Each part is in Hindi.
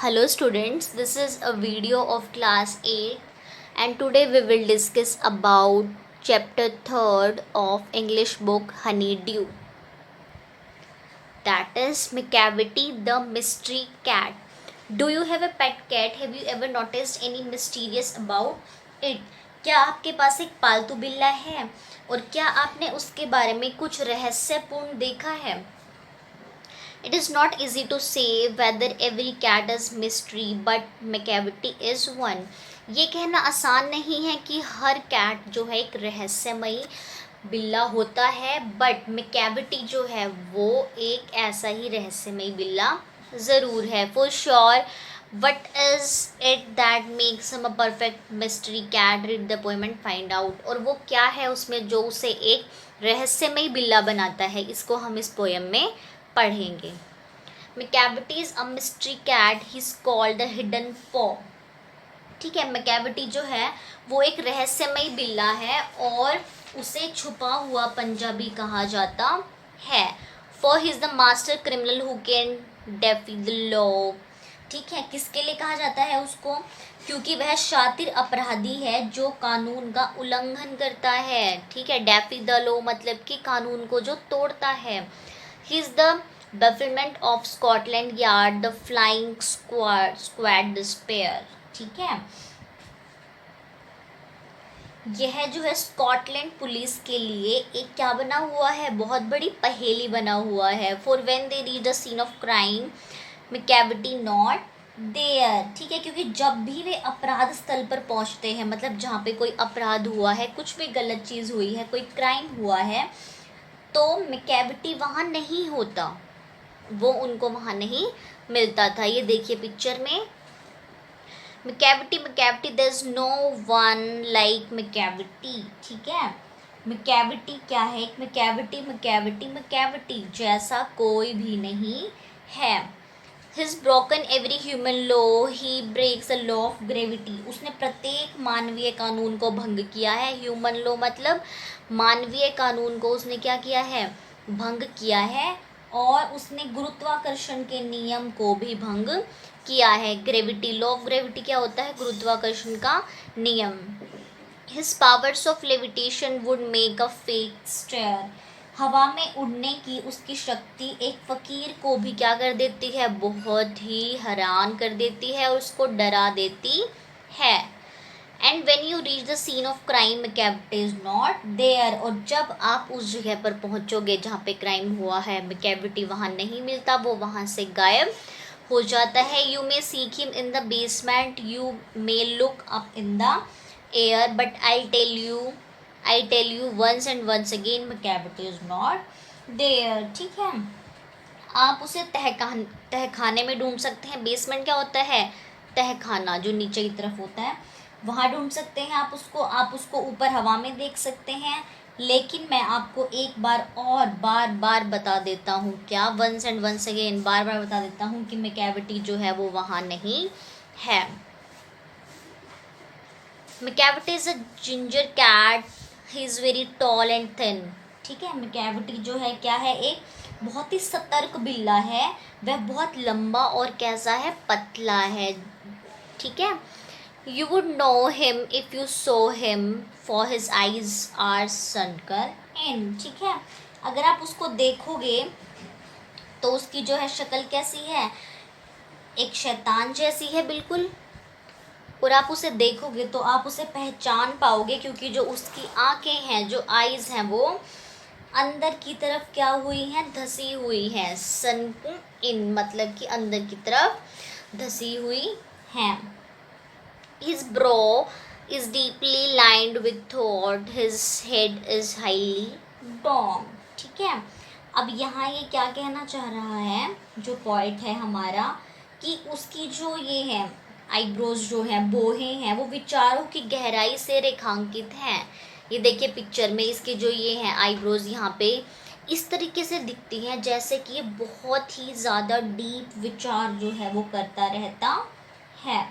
Hello students, this is a video of class 8 and today we will discuss about chapter 3rd of English book Honeydew. That is McCavity the Mystery Cat. Do you have a pet cat? Have you ever noticed any mysterious about it? क्या आपके पास एक पालतू बिल्ला है और क्या आपने उसके बारे में कुछ रहस्यपूर्ण देखा है? It is not easy to say whether every cat is mystery, but McCavity is one. ये कहना आसान नहीं है कि हर कैट जो है एक रहस्यमयी बिल्ला होता है, बट McCavity जो है वो एक ऐसा ही रहस्यमयी बिल्ला ज़रूर है. For sure, what is it that makes him a perfect mystery cat? Read the poem and find out. और वो क्या है उसमें जो उसे एक रहस्यमयी बिल्ला बनाता है, इसको हम इस पोएम में पढ़ेंगे. McCavity is a mystery cat. He's called the hidden paw. ठीक है, McCavity जो है वो एक रहस्यमयी बिल्ला है और उसे छुपा हुआ पंजा भी कहा जाता है. For he is the master criminal who can defy the law. ठीक है, किसके लिए कहा जाता है उसको? क्योंकि वह शातिर अपराधी है जो कानून का उल्लंघन करता है. ठीक है, डेफी द लॉ मतलब कि कानून को जो तोड़ता है. He is the bafflement of Scotland Yard, the flying squad despair. ठीक है, यह जो है स्कॉटलैंड पुलिस के लिए एक क्या बना हुआ है, बहुत बड़ी पहेली बना हुआ है. For when they reach the scene of crime McCavity not there. ठीक है, क्योंकि जब भी वे अपराध स्थल पर पहुंचते हैं, मतलब जहाँ पे कोई अपराध हुआ है, कुछ भी गलत चीज़ हुई है, कोई क्राइम हुआ है, तो McCavity वहाँ नहीं होता, वो उनको वहाँ नहीं मिलता था. ये देखिए पिक्चर में McCavity there is no one like McCavity. ठीक है, McCavity क्या है? एक McCavity जैसा कोई भी नहीं है. He's broken every human law. He breaks the law of gravity. उसने प्रत्येक मानवीय कानून को भंग किया है. ह्यूमन लॉ मतलब मानवीय कानून को उसने क्या किया है? भंग किया है. और उसने गुरुत्वाकर्षण के नियम को भी भंग किया है. ग्रेविटी, लॉ ऑफ ग्रेविटी क्या होता है? गुरुत्वाकर्षण का नियम. His powers of levitation would make a fake stare. हवा में उड़ने की उसकी शक्ति एक फ़कीर को भी क्या कर देती है? बहुत ही हैरान कर देती है और उसको डरा देती है. And when you reach the scene of crime McCavity is not there. और जब आप उस जगह पर पहुंचोगे जहाँ पे क्राइम हुआ है, McCavity वहाँ नहीं मिलता, वो वहाँ से गायब हो जाता है. You may seek him in the basement, you may look up in the air, but I tell you once and once again McCavity is not there. ठीक है, आप उसे तहखाने में ढूंढ सकते हैं. बेसमेंट क्या होता है? तहखाना, जो नीचे की तरफ होता है, वहाँ ढूंढ सकते हैं आप उसको ऊपर हवा में देख सकते हैं. लेकिन मैं आपको एक बार और बार बता देता हूँ, क्या? वंस एंड वंस अगेन, बार बता देता हूँ कि McCavity जो है वो वहाँ नहीं है. McCavity is a ginger cat. He is very tall and thin. ठीक है, McCavity जो है क्या है? एक बहुत ही सतर्क बिल्ला है. वह बहुत लंबा और कैसा है? पतला है. ठीक है, You would know him if you saw him, for his eyes are sunken in. ठीक है, अगर आप उसको देखोगे तो उसकी जो है शक्ल कैसी है? एक शैतान जैसी है बिल्कुल. और आप उसे देखोगे तो आप उसे पहचान पाओगे, क्योंकि जो उसकी आंखें हैं, जो आईज हैं, वो अंदर की तरफ क्या हुई हैं? धसी हुई हैं. सनकन इन मतलब कि अंदर की तरफ धसी हुई हैं. His brow is deeply lined with thought. His head is highly domed. ठीक है, अब यहाँ ये क्या कहना चाह रहा है जो पॉइंट है हमारा, कि उसकी जो ये है आईब्रोज जो है, बोहें हैं, वो विचारों की गहराई से रेखांकित हैं. ये देखिए पिक्चर में इसके जो ये हैं आईब्रोज यहाँ पे इस तरीके से दिखती हैं जैसे कि ये बहुत ही ज़्यादा डीप विचार जो है वो करता रहता है.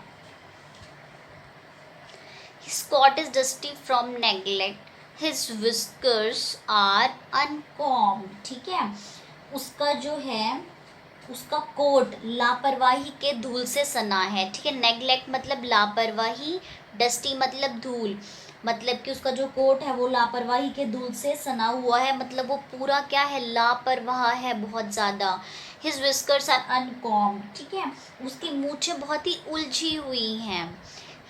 His coat is dusty from neglect. His whiskers are uncombed. ठीक है, उसका जो है उसका कोट लापरवाही के धूल से सना है, ठीक है। नेग्लेक्ट मतलब लापरवाही, डस्टी मतलब धूल, मतलब कि उसका जो कोट है वो लापरवाही के धूल से सना हुआ है, मतलब वो पूरा क्या है, लापरवाह है बहुत ज़्यादा। हिज विस्कर्स आर अनकॉम्ड, ठीक है, उसकी मूछें बहुत ही उलझी हुई हैं।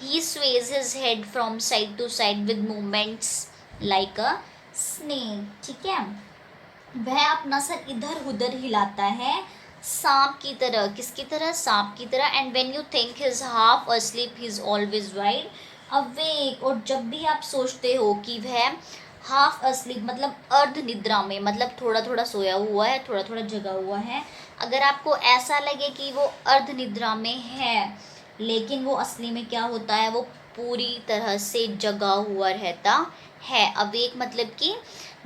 He sways his head from side to side with movements like a snake, ठीक है, वह अपना सर इधर उधर हिलाता है सांप की तरह। किसकी तरह, सांप की तरह। And when you think his half asleep he is always wide awake, और जब भी आप सोचते हो कि वह हाफ अस्लीप मतलब अर्ध निद्रा में, मतलब थोड़ा थोड़ा सोया हुआ है, थोड़ा थोड़ा जगा हुआ है, अगर आपको ऐसा लगे कि वो अर्ध निद्रा में है लेकिन वो असली में क्या होता है, वो पूरी तरह से जगा हुआ रहता है। अवेक मतलब कि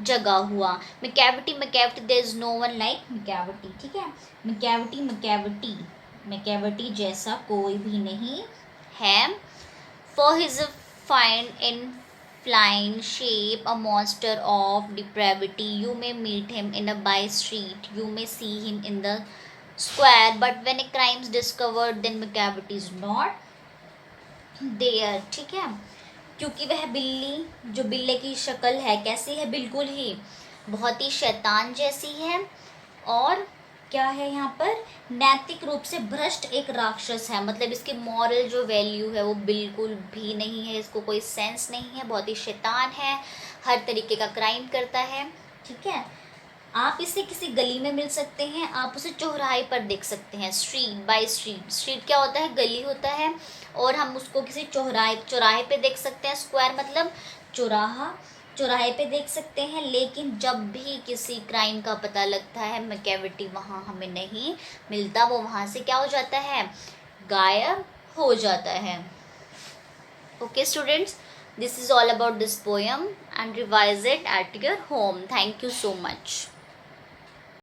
जगा हुआ। Macavity, Macavity, there is no one like Macavity, ठीक है। मैकेविटी, मैकेविटी, मैकेविटी जैसा कोई भी नहीं है। For his find in flying shape a monster of depravity, you may meet him in a by street, you may see him in the square, but when a crime is discovered then macavity is not there, ठीक है। क्योंकि वह बिल्ली, जो बिल्ले की शक्ल है कैसी है, बिल्कुल ही बहुत ही शैतान जैसी है, और क्या है यहाँ पर, नैतिक रूप से भ्रष्ट एक राक्षस है, मतलब इसकी मॉरल जो वैल्यू है वो बिल्कुल भी नहीं है, इसको कोई सेंस नहीं है, बहुत ही शैतान है, हर तरीके का क्राइम करता है, ठीक है। आप इसे किसी गली में मिल सकते हैं, आप उसे चौराहे पर देख सकते हैं, स्ट्रीट बाय स्ट्रीट, स्ट्रीट क्या होता है, गली होता है, और हम उसको किसी चौराहे चौराहे पे देख सकते हैं, स्क्वायर मतलब चौराहा, चौराहे पे देख सकते हैं। लेकिन जब भी किसी क्राइम का पता लगता है मैकेविटी वहाँ हमें नहीं मिलता, वो वहाँ से क्या हो जाता है, गायब हो जाता है। Okay students, this is all about this poem, and revise it at your home. Thank you so much.